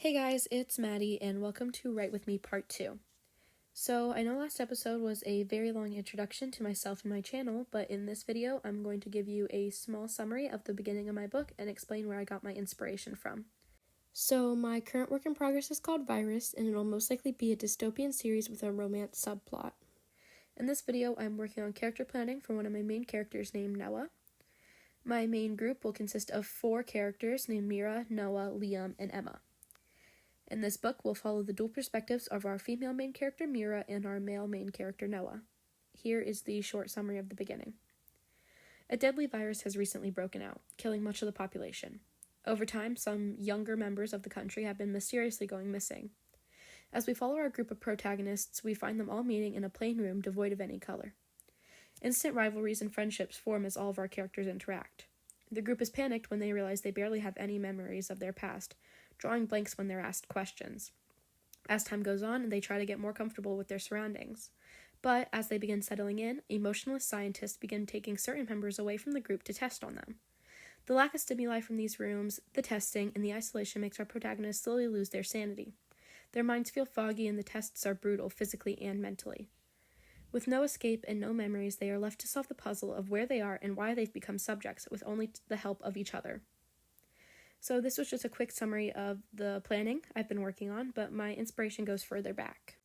Hey guys, it's Maddie, and welcome to Write With Me Part 2. So, I know last episode was a very long introduction to myself and my channel, but in this video, I'm going to give you a small summary of the beginning of my book and explain where I got my inspiration from. So, my current work in progress is called Virus, and it'll most likely be a dystopian series with a romance subplot. In this video, I'm working on character planning for one of my main characters named Noah. My main group will consist of 4 characters named Mira, Noah, Liam, and Emma. In this book, we'll follow the dual perspectives of our female main character, Mira, and our male main character, Noah. Here is the short summary of the beginning. A deadly virus has recently broken out, killing much of the population. Over time, some younger members of the country have been mysteriously going missing. As we follow our group of protagonists, we find them all meeting in a plain room devoid of any color. Instant rivalries and friendships form as all of our characters interact. The group is panicked when they realize they barely have any memories of their past, drawing blanks when they're asked questions. As time goes on, they try to get more comfortable with their surroundings. But as they begin settling in, emotionalist scientists begin taking certain members away from the group to test on them. The lack of stimuli from these rooms, the testing, and the isolation makes our protagonists slowly lose their sanity. Their minds feel foggy and the tests are brutal physically and mentally. With no escape and no memories, they are left to solve the puzzle of where they are and why they've become subjects with only the help of each other. So this was just a quick summary of the planning I've been working on, but my inspiration goes further back.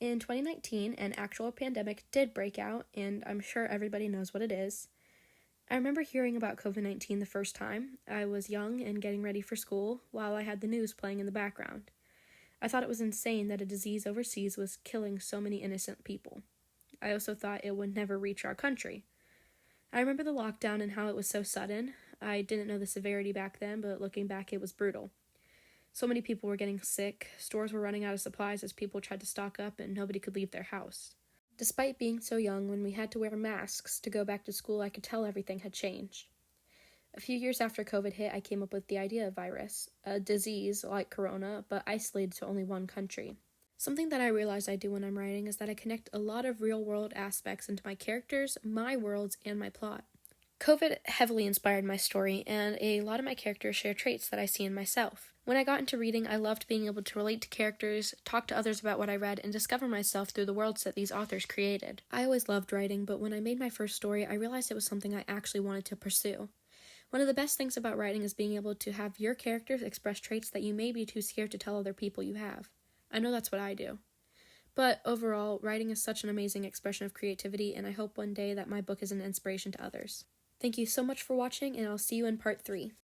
In 2019, an actual pandemic did break out, and I'm sure everybody knows what it is. I remember hearing about COVID-19 the first time. I was young and getting ready for school while I had the news playing in the background. I thought it was insane that a disease overseas was killing so many innocent people. I also thought it would never reach our country. I remember the lockdown and how it was so sudden. I didn't know the severity back then, but looking back, it was brutal. So many people were getting sick, stores were running out of supplies as people tried to stock up, and nobody could leave their house. Despite being so young, when we had to wear masks to go back to school, I could tell everything had changed. A few years after COVID hit, I came up with the idea of virus, a disease like corona, but isolated to only one country. Something that I realize I do when I'm writing is that I connect a lot of real-world aspects into my characters, my worlds, and my plot. COVID heavily inspired my story, and a lot of my characters share traits that I see in myself. When I got into reading, I loved being able to relate to characters, talk to others about what I read, and discover myself through the worlds that these authors created. I always loved writing, but when I made my first story, I realized it was something I actually wanted to pursue. One of the best things about writing is being able to have your characters express traits that you may be too scared to tell other people you have. I know that's what I do. But overall, writing is such an amazing expression of creativity, and I hope one day that my book is an inspiration to others. Thank you so much for watching, and I'll see you in part 3.